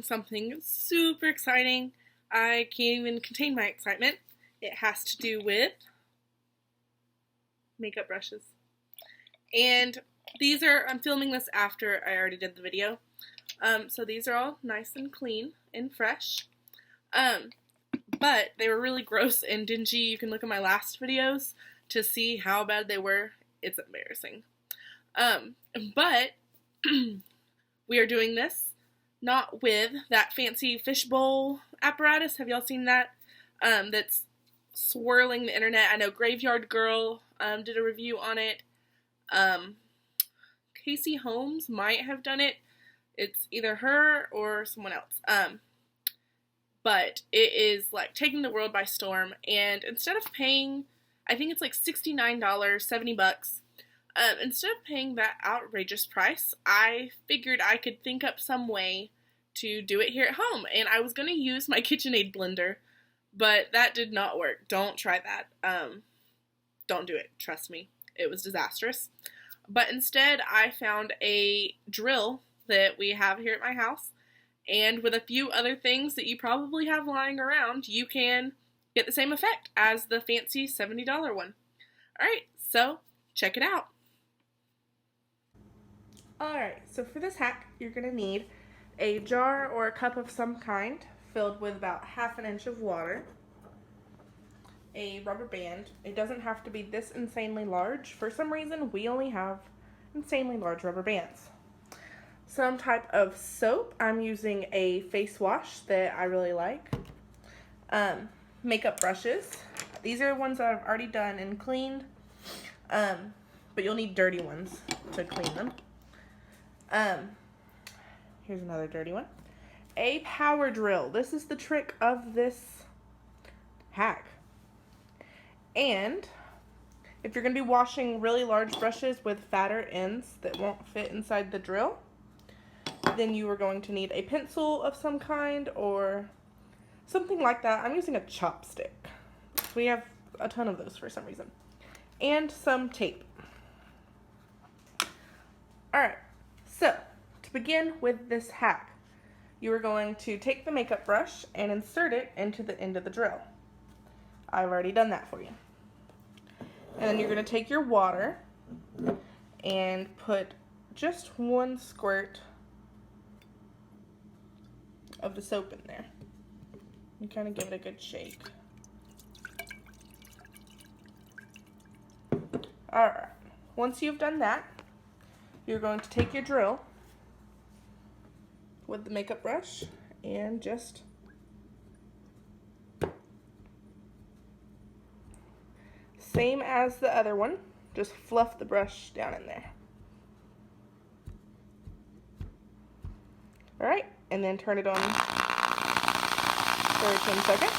something super exciting. I can't even contain my excitement. It has to do with makeup brushes. And I'm filming this after I already did the video. So these are all nice and clean and fresh. But they were really gross and dingy. You can look at my last videos to see how bad they were. It's embarrassing. But we are doing this not with that fancy fishbowl apparatus. Have y'all seen that? That's swirling the internet. I know Graveyard Girl did a review on it. Casey Holmes might have done it. It's either her or someone else. But it is like taking the world by storm. And instead of paying, I think it's like $69, $70. Instead of paying that outrageous price, I figured I could think up some way to do it here at home. And I was going to use my KitchenAid blender, but that did not work. Don't try that. Don't do it. Trust me. It was disastrous. But instead, I found a drill that we have here at my house. And with a few other things that you probably have lying around, you can get the same effect as the fancy $70 one. Alright, so check it out. Alright, so for this hack, you're going to need a jar or a cup of some kind filled with about ½ inch of water, a rubber band. It doesn't have to be this insanely large. For some reason, we only have insanely large rubber bands. Some type of soap. I'm using a face wash that I really like. Makeup brushes. These are ones that I've already done and cleaned, but you'll need dirty ones to clean them. Here's another dirty one. A power drill. This is the trick of this hack. And if you're going to be washing really large brushes with fatter ends that won't fit inside the drill, then you are going to need a pencil of some kind or something like that. I'm using a chopstick. We have a ton of those for some reason. And some tape. Alright, so to begin with this hack, you are going to take the makeup brush and insert it into the end of the drill. I've already done that for you. And then you're going to take your water and put just one squirt of the soap in there. And kind of give it a good shake. Alright, once you've done that, you're going to take your drill with the makeup brush and just same as the other one, just fluff the brush down in there. Alright, and then turn it on for 10 seconds.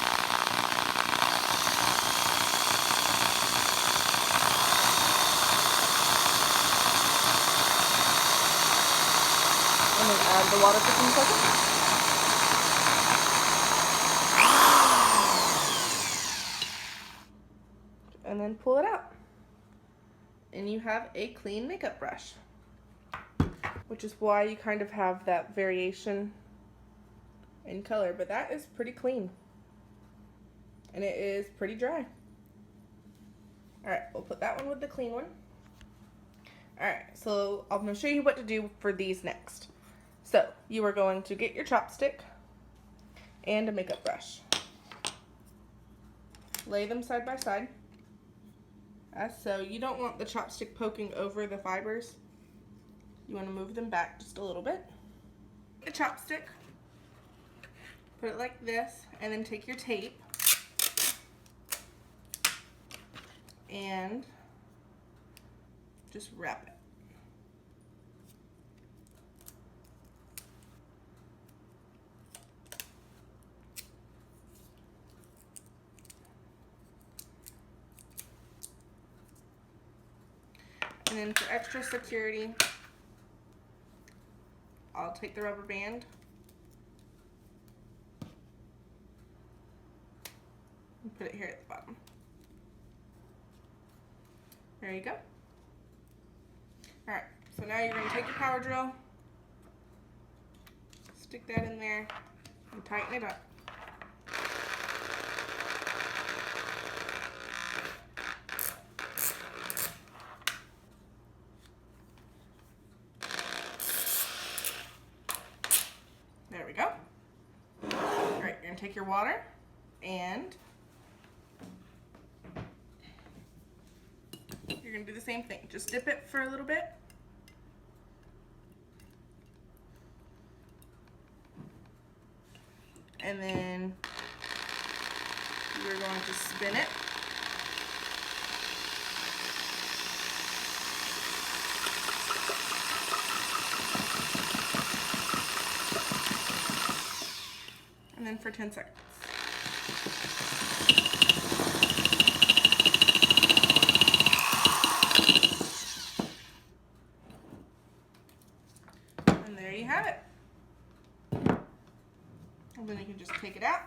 And then add the water for 10 seconds. And then pull it out. And you have a clean makeup brush. Which is why you kind of have that variation in color. But that is pretty clean. And it is pretty dry. Alright, we'll put that one with the clean one. Alright, so I'm going to show you what to do for these next. So, you are going to get your chopstick and a makeup brush. Lay them side by side. As so, you don't want the chopstick poking over the fibers. You want to move them back just a little bit. The chopstick, put it like this, and then take your tape and just wrap it. And then for extra security, I'll take the rubber band and put it here at the bottom. There you go. Alright, so now you're going to take your power drill, Stick that in there and tighten it up. There we go. All right, you're gonna take your water and you're gonna do the same thing. Just dip it for a little bit. And then you're going to spin it. And then for 10 seconds. And there you have it. And then you can just take it out.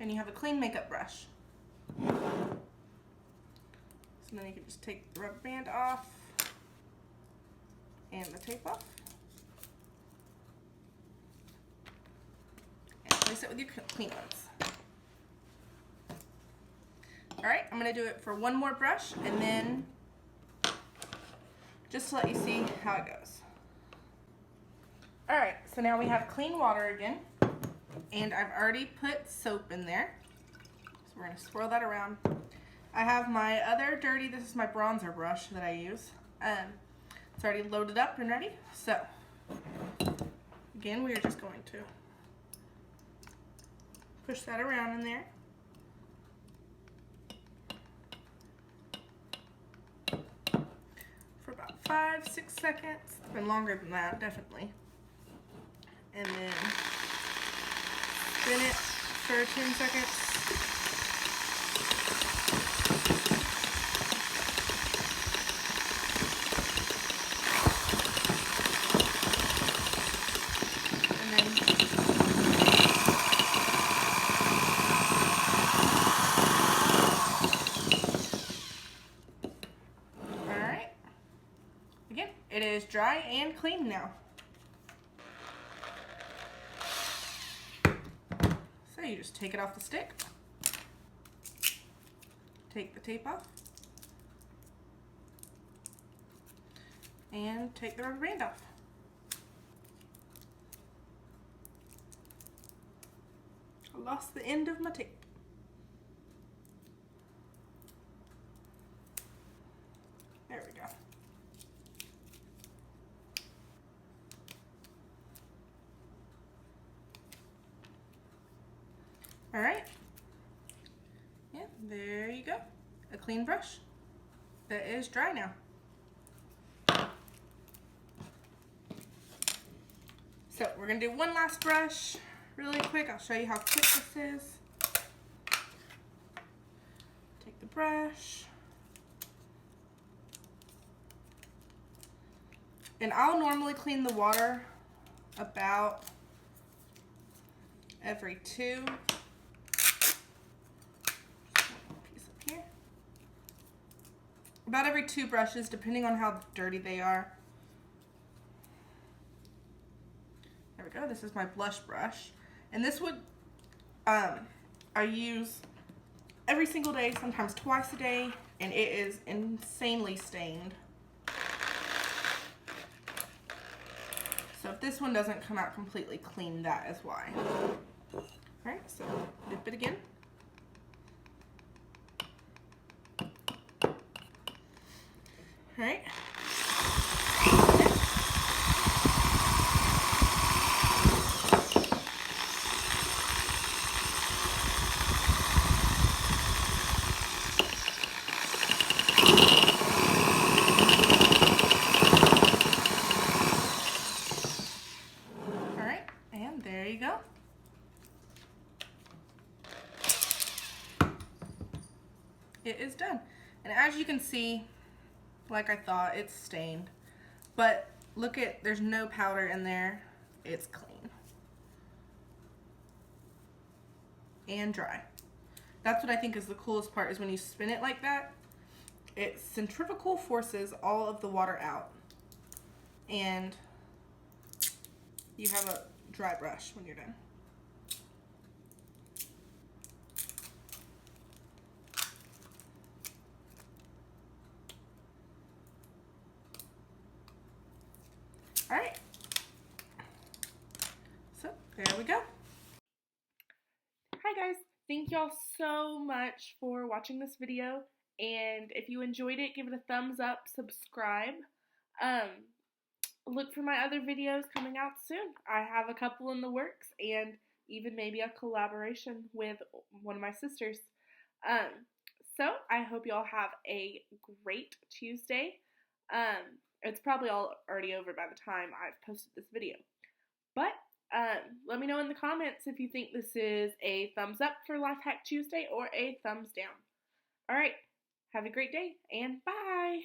And you have a clean makeup brush. So then you can just take the rubber band off and the tape off. And place it with your clean ones. Alright, I'm going to do it for one more brush and then just to let you see how it goes. Alright, so now we have clean water again, and I've already put soap in there. So we're going to swirl that around. I have my other dirty, this is my bronzer brush that I use. It's already loaded up and ready. So, again, we are just going to push that around in there. For about 5-6 seconds. It's been longer than that, definitely. And then spin it for 10 seconds. It is dry and clean now. So you just take it off the stick, take the tape off, and take the rubber band off. I lost the end of my tape. There we go. All right, yeah, there you go. A clean brush that is dry now. So we're gonna do one last brush really quick. I'll show you how quick this is. Take the brush. And I'll normally clean the water about every 2. About every 2 brushes, depending on how dirty they are. There we go. This is my blush brush. And this would, I use every single day, sometimes twice a day, and it is insanely stained. So if this one doesn't come out completely clean, that is why. Alright, so dip it again. Alright. Alright, and there you go. It is done. And as you can see, like I thought, it's stained. But look at, there's no powder in there. It's clean. And dry. That's what I think is the coolest part, is when you spin it like that it centrifugal forces all of the water out, and you have a dry brush when you're done. All right, so there we go. Hi guys, thank y'all so much for watching this video, and if you enjoyed it, give it a thumbs up, subscribe. Look for my other videos coming out soon. I have a couple in the works, and even maybe a collaboration with one of my sisters. So I hope y'all have a great Tuesday. It's probably all already over by the time I've posted this video. But let me know in the comments if you think this is a thumbs up for Life Hack Tuesday or a thumbs down. Alright, have a great day, and bye!